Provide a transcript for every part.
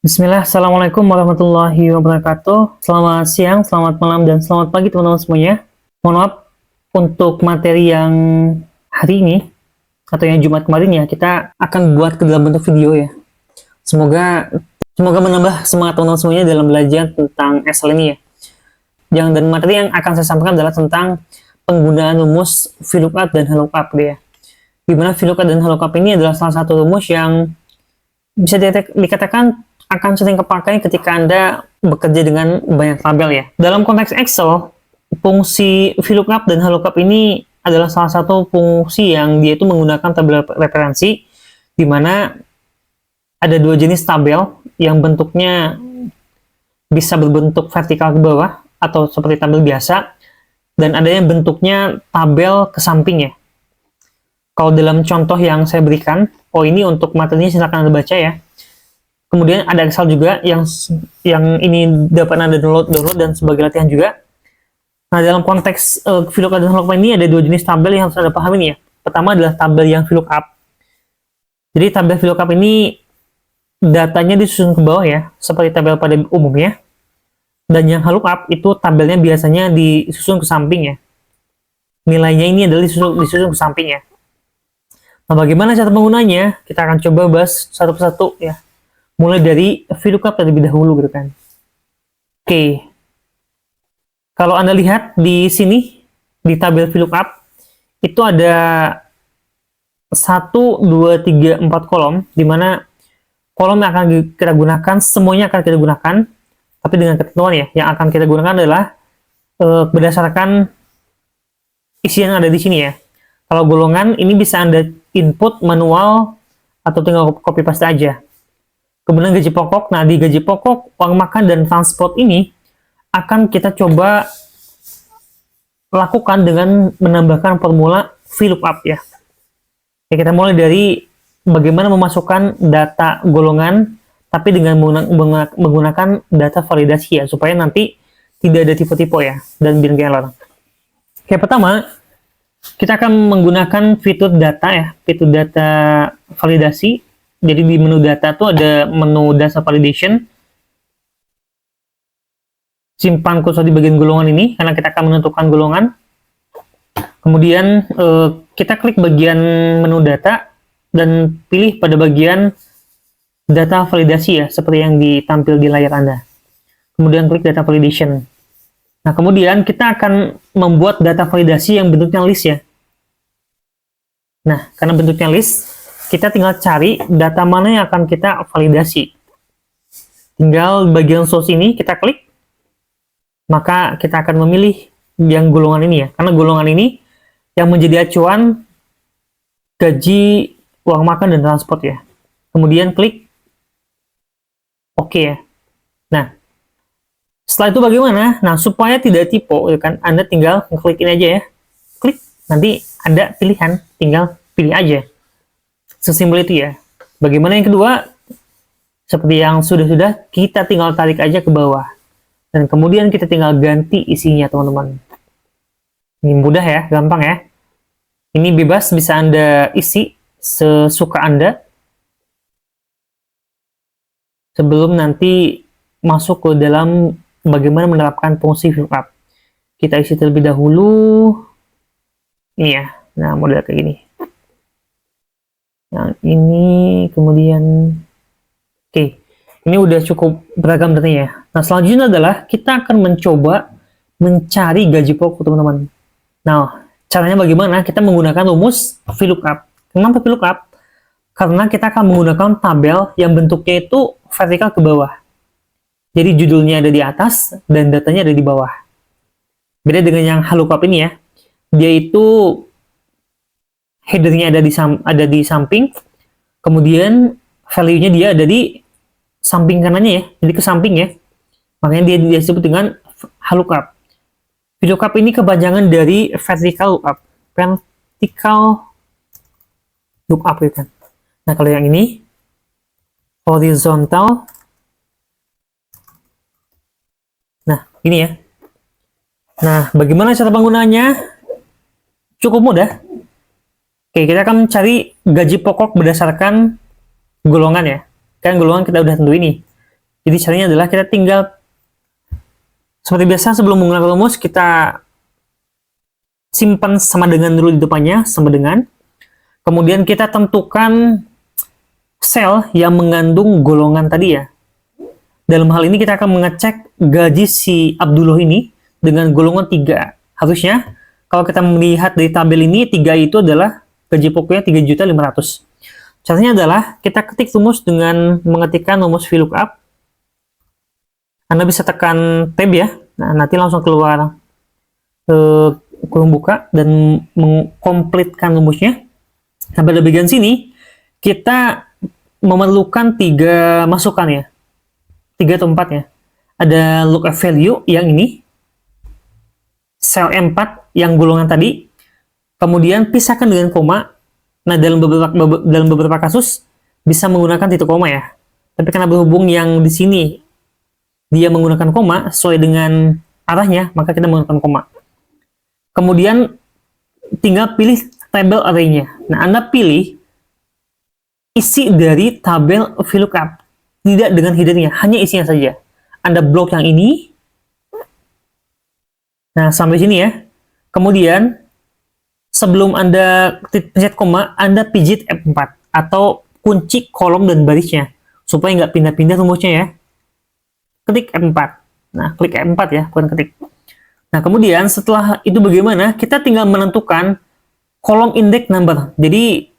Bismillah, Assalamualaikum warahmatullahi wabarakatuh. Selamat siang, selamat malam, dan selamat pagi teman-teman semuanya. Mohon maaf untuk materi yang hari ini, atau yang Jumat kemarin ya, kita akan buat ke dalam bentuk video ya. Semoga menambah semangat teman-teman semuanya dalam belajar tentang Excel ini ya. Dan materi yang akan saya sampaikan adalah tentang penggunaan rumus VLOOKUP dan HLOOKUP ya. Dimana VLOOKUP dan HLOOKUP ini adalah salah satu rumus yang bisa dikatakan akan sering kepakai ketika Anda bekerja dengan banyak tabel ya. Dalam konteks Excel, fungsi VLOOKUP dan HLOOKUP ini adalah salah satu fungsi yang dia itu menggunakan tabel referensi, di mana ada dua jenis tabel yang bentuknya bisa berbentuk vertikal ke bawah atau seperti tabel biasa, dan ada yang bentuknya tabel ke samping ya. Kalau dalam contoh yang saya berikan, ini untuk materinya silakan Anda baca ya. Kemudian ada Excel juga yang ini dapat Anda download dan sebagai latihan juga. Nah, dalam konteks VLOOKUP dan HLOOKUP ini ada dua jenis tabel yang harus Anda pahami nih ya. Pertama adalah tabel yang VLOOKUP. Jadi tabel VLOOKUP ini datanya disusun ke bawah ya, seperti tabel pada umumnya. Dan yang HLOOKUP itu tabelnya biasanya disusun ke samping ya. Nilainya ini adalah disusun ke samping ya. Nah, bagaimana cara penggunanya? Kita akan coba bahas satu persatu ya. Mulai dari VLOOKUP terlebih dahulu gitu kan. Oke. Kalau Anda lihat di sini, di tabel VLOOKUP, itu ada 1, 2, 3, 4 kolom, di mana kolom yang akan kita gunakan, semuanya akan kita gunakan, tapi dengan ketentuan ya, yang akan kita gunakan adalah berdasarkan isi yang ada di sini ya. Kalau golongan, ini bisa Anda input manual, atau tinggal copy paste aja. Kemudian gaji pokok, nah di gaji pokok, uang makan dan transport ini akan kita coba lakukan dengan menambahkan formula VLOOKUP ya. Kita mulai dari bagaimana memasukkan data golongan, tapi dengan menggunakan data validasi ya, supaya nanti tidak ada tipe-tipe ya, dan biar error. Oke, pertama, kita akan menggunakan fitur data ya, fitur data validasi. Jadi di menu data tuh ada menu data validation. Simpan kursor di bagian golongan ini, karena kita akan menentukan golongan. Kemudian kita klik bagian menu data, dan pilih pada bagian data validasi ya, seperti yang ditampil di layar Anda. Kemudian klik data validation. Nah, kemudian kita akan membuat data validasi yang bentuknya list ya. Nah, karena bentuknya list, kita tinggal cari data mana yang akan kita validasi. Tinggal bagian source ini kita klik, maka kita akan memilih yang golongan ini ya. Karena golongan ini yang menjadi acuan gaji, uang makan, dan transport ya. Kemudian klik OK ya. Nah, setelah itu bagaimana? Nah, supaya tidak typo, ya kan, Anda tinggal klik ini aja ya. Klik, nanti ada pilihan, tinggal pilih aja. Sesimpel itu ya. Bagaimana yang kedua? Seperti yang sudah-sudah, kita tinggal tarik aja ke bawah. Dan kemudian kita tinggal ganti isinya, teman-teman. Ini mudah ya, gampang ya. Ini bebas, bisa Anda isi sesuka Anda. Sebelum nanti masuk ke dalam bagaimana menerapkan fungsi VLOOKUP. Kita isi terlebih dahulu. Ini ya. Nah, model kayak gini. Yang ini, kemudian oke, ini udah cukup beragam datanya ya. Nah, selanjutnya adalah kita akan mencoba mencari gaji pokok, teman-teman. Nah, caranya bagaimana? Kita menggunakan rumus VLOOKUP. Kenapa VLOOKUP? Karena kita akan menggunakan tabel yang bentuknya itu vertikal ke bawah. Jadi judulnya ada di atas dan datanya ada di bawah. Beda dengan yang HLOOKUP ini ya. Dia itu headernya ada di samping, kemudian value-nya dia ada di samping kanannya ya, jadi ke samping ya. Makanya dia disebut dengan HLOOKUP. VLOOKUP ini kepanjangan dari vertical lookup ya kan. Nah, kalau yang ini horizontal. Nah, ini ya. Nah, bagaimana cara penggunaannya? Cukup mudah. Oke, kita akan mencari gaji pokok berdasarkan golongan ya. Kan golongan kita udah tentu ini. Jadi caranya adalah kita tinggal seperti biasa sebelum menggunakan rumus kita simpan sama dengan dulu di depannya, sama dengan. Kemudian kita tentukan sel yang mengandung golongan tadi ya. Dalam hal ini kita akan mengecek gaji si Abdullah ini dengan golongan 3. Harusnya kalau kita melihat dari tabel ini 3 itu adalah gaji pokoknya 3.500.000. Caranya adalah kita ketik rumus dengan mengetikkan rumus VLOOKUP. Anda bisa tekan tab ya. Nah, nanti langsung keluar kurung buka dan mengkomplitkan rumusnya. Nah, pada bagian sini kita memerlukan 3 masukan ya. 3 atau 4 ya. Ada lookup value yang ini. Sel M4 yang golongan tadi. Kemudian pisahkan dengan koma. Nah, dalam beberapa kasus bisa menggunakan titik koma ya. Tapi karena berhubung yang di sini dia menggunakan koma sesuai dengan arahnya, maka kita menggunakan koma. Kemudian tinggal pilih tabel array-nya. Nah, Anda pilih isi dari tabel VLOOKUP, tidak dengan header-nya, hanya isinya saja. Anda blok yang ini. Nah, sampai sini ya. Kemudian sebelum Anda pencet koma, Anda pijit F4 atau kunci kolom dan barisnya supaya nggak pindah-pindah rumusnya ya. Ketik F4. Nah, klik F4 ya, bukan ketik. Nah, kemudian setelah itu bagaimana? Kita tinggal menentukan kolom index number. Jadi,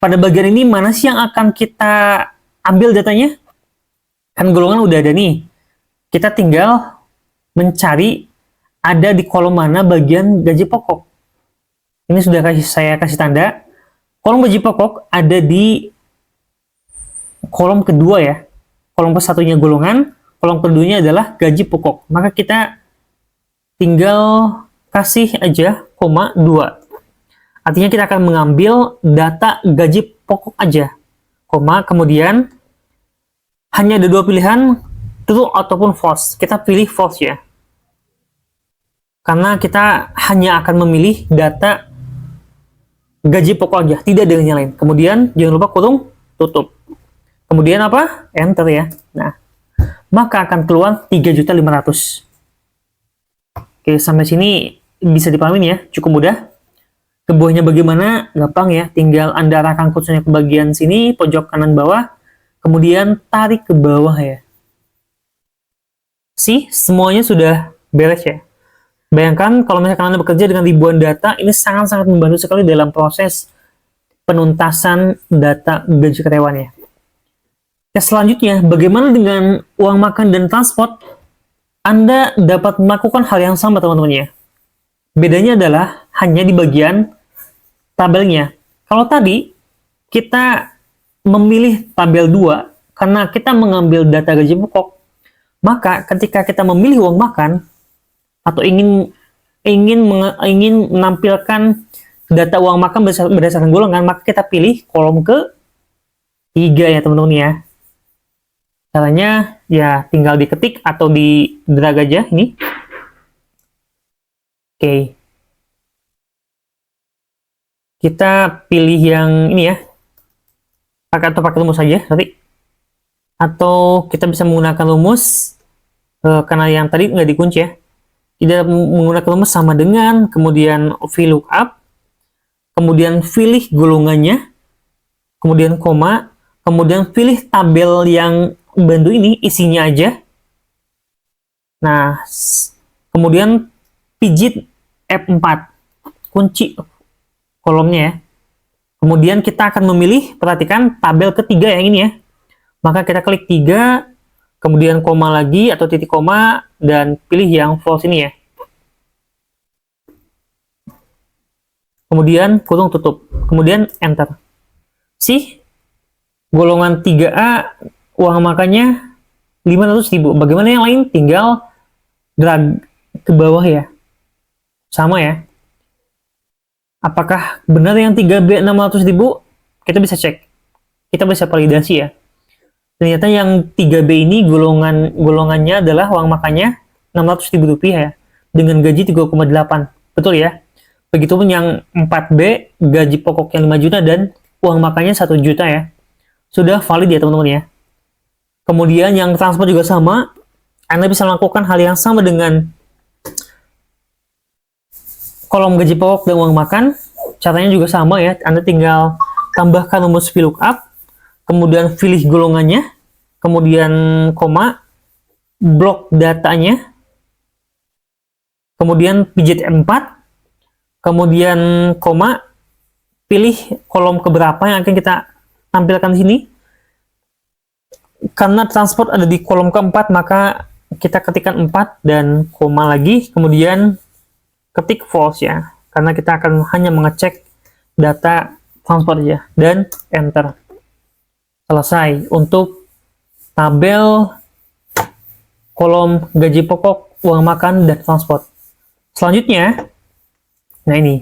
pada bagian ini mana sih yang akan kita ambil datanya? Kan golongan udah ada nih. Kita tinggal mencari ada di kolom mana bagian gaji pokok. Ini sudah saya kasih tanda. Kolom gaji pokok ada di kolom kedua ya. Kolom ke-1-nya golongan, kolom keduanya adalah gaji pokok. Maka kita tinggal kasih aja koma 2. Artinya kita akan mengambil data gaji pokok aja. Koma, kemudian hanya ada 2 pilihan, true ataupun false. Kita pilih false ya. Karena kita hanya akan memilih data gaji pokok aja, tidak dengan yang lain. Kemudian jangan lupa kurung tutup. Kemudian apa? Enter ya. Nah, maka akan keluar 3.500.000. Oke, sampai sini bisa dipahami ya, cukup mudah. Ke bawahnya bagaimana? Gampang ya, tinggal Anda arahkan kursornya ke bagian sini, pojok kanan bawah, kemudian tarik ke bawah ya. Semuanya sudah beres ya. Bayangkan kalau misalkan Anda bekerja dengan ribuan data, ini sangat-sangat membantu sekali dalam proses penuntasan data gaji karyawan ya. Selanjutnya, bagaimana dengan uang makan dan transport? Anda dapat melakukan hal yang sama teman-teman ya. Bedanya adalah hanya di bagian tabelnya. Kalau tadi kita memilih tabel 2 karena kita mengambil data gaji pokok, maka ketika kita memilih uang makan atau ingin menampilkan data uang makan berdasarkan golongan, maka kita pilih kolom ke-3 ya teman-teman ya. Caranya ya tinggal diketik atau di drag aja ini. Oke. Kita pilih yang ini ya. Pakai rumus saja nanti. Atau kita bisa menggunakan rumus karena yang tadi nggak dikunci ya. Kita menggunakan rumus sama dengan kemudian VLOOKUP, kemudian pilih golongannya, kemudian koma, kemudian pilih tabel yang bantu ini, isinya aja. Nah, kemudian pijit F4, kunci kolomnya ya. Kemudian kita akan memilih, perhatikan tabel ketiga yang ini ya. Maka kita klik 3, kemudian koma lagi atau titik koma, dan pilih yang false ini ya. Kemudian kurung tutup, kemudian enter. Golongan 3A uang makannya 500.000. Bagaimana yang lain? Tinggal drag ke bawah ya. Sama ya. Apakah benar yang 3B 600.000? Kita bisa cek. Kita bisa validasi ya. Ternyata yang 3B ini golongannya adalah uang makannya 600.000 rupiah ya. Dengan gaji 3,8. Betul ya? Begitupun yang 4B gaji pokoknya 5 juta dan uang makannya 1 juta ya. Sudah valid ya teman-teman ya. Kemudian yang transport juga sama. Anda bisa melakukan hal yang sama dengan kolom gaji pokok dan uang makan. Caranya juga sama ya. Anda tinggal tambahkan rumus VLOOKUP, kemudian pilih golongannya, kemudian koma, blok datanya, kemudian pijit 4, kemudian koma, pilih kolom keberapa yang akan kita tampilkan di sini. Karena transport ada di kolom keempat, maka kita ketikkan 4 dan koma lagi, kemudian ketik false ya, karena kita akan hanya mengecek data transport aja, dan enter. Selesai untuk tabel kolom gaji pokok, uang makan, dan transport. Selanjutnya, nah ini,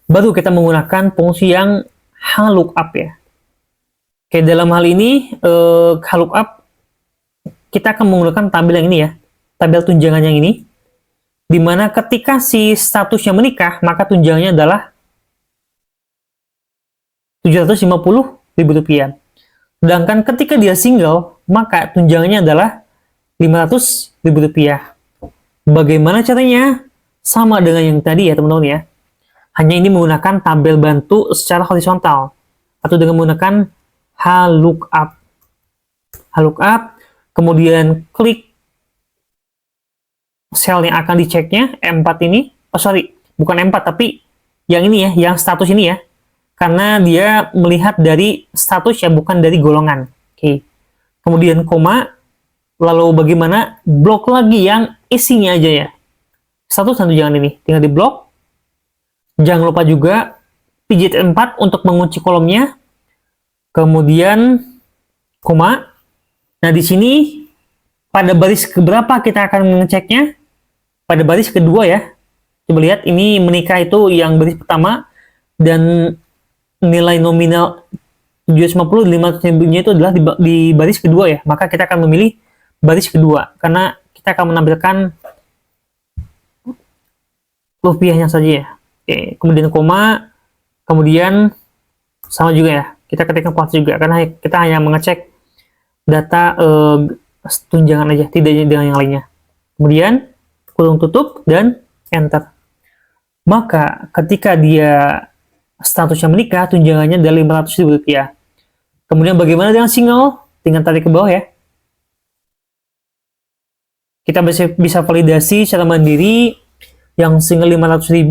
baru kita menggunakan fungsi yang HLOOKUP ya. Oke, dalam hal ini, HLOOKUP, kita akan menggunakan tabel yang ini ya, tabel tunjangan yang ini, di mana ketika si statusnya menikah, maka tunjangannya adalah Rp750.000. Sedangkan ketika dia single, maka tunjangannya adalah Rp500.000. Bagaimana caranya? Sama dengan yang tadi ya teman-teman ya. Hanya ini menggunakan tabel bantu secara horizontal, atau dengan menggunakan HLOOKUP. HLOOKUP, kemudian klik sel yang akan diceknya, M4 ini, bukan M4, tapi yang ini ya, yang status ini ya, karena dia melihat dari status ya, bukan dari golongan. Oke. Kemudian koma, lalu bagaimana blok lagi yang isinya aja ya, status dan tunjangan ini, tinggal di blok. Jangan lupa juga pijit 4 untuk mengunci kolomnya, kemudian koma. Nah, di sini pada baris keberapa kita akan mengeceknya? Pada baris kedua ya. Coba lihat, ini menikah itu yang baris pertama, dan nilai nominal 750, 500.000-nya itu adalah di baris kedua ya. Maka kita akan memilih baris kedua, karena kita akan menampilkan rupiahnya saja ya. Oke, kemudian koma, kemudian sama juga ya, kita ketikkan false juga, karena kita hanya mengecek data tunjangan aja, tidak dengan yang lainnya. Kemudian kurung tutup dan enter. Maka ketika dia statusnya menikah, tunjangannya adalah Rp500.000. Kemudian bagaimana dengan single? Tinggal tarik ke bawah ya. Kita bisa validasi secara mandiri, yang single 500.000,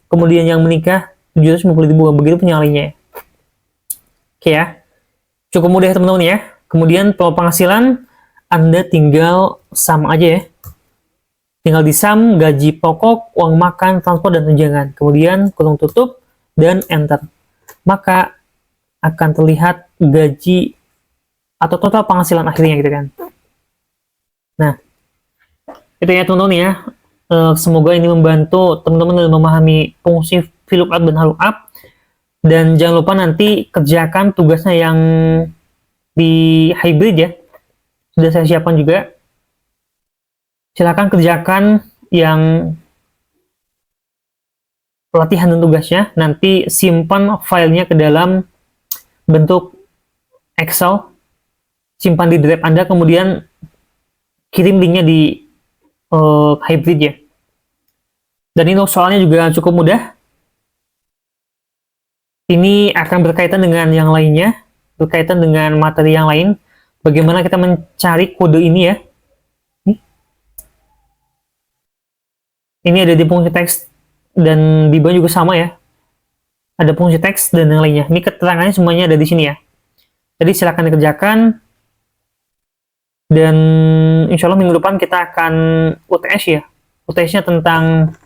kemudian yang menikah 750.000, begitu punya lainnya. Oke ya, cukup mudah ya teman-teman ya. Kemudian kalau penghasilan, Anda tinggal sum aja ya. Tinggal di sum, gaji pokok, uang makan, transport, dan tunjangan. Kemudian kurung tutup dan enter. Maka akan terlihat gaji atau total penghasilan akhirnya gitu kan. Nah, itu ya teman-teman ya. Semoga ini membantu teman-teman dalam memahami fungsi VLOOKUP dan HLOOKUP. Dan jangan lupa nanti kerjakan tugasnya yang di hybrid ya. Sudah saya siapkan juga. Silakan kerjakan yang latihan dan tugasnya. Nanti simpan filenya ke dalam bentuk Excel. Simpan di drive Anda, kemudian kirim linknya di hybrid ya. Dan ini soalnya juga cukup mudah. Ini akan berkaitan dengan yang lainnya, berkaitan dengan materi yang lain. Bagaimana kita mencari kode ini ya. Ini ada di fungsi teks, dan di bawah juga sama ya. Ada fungsi teks dan yang lainnya. Ini keterangannya semuanya ada di sini ya. Jadi silakan dikerjakan. Dan insya Allah minggu depan kita akan UTS ya. UTS-nya tentang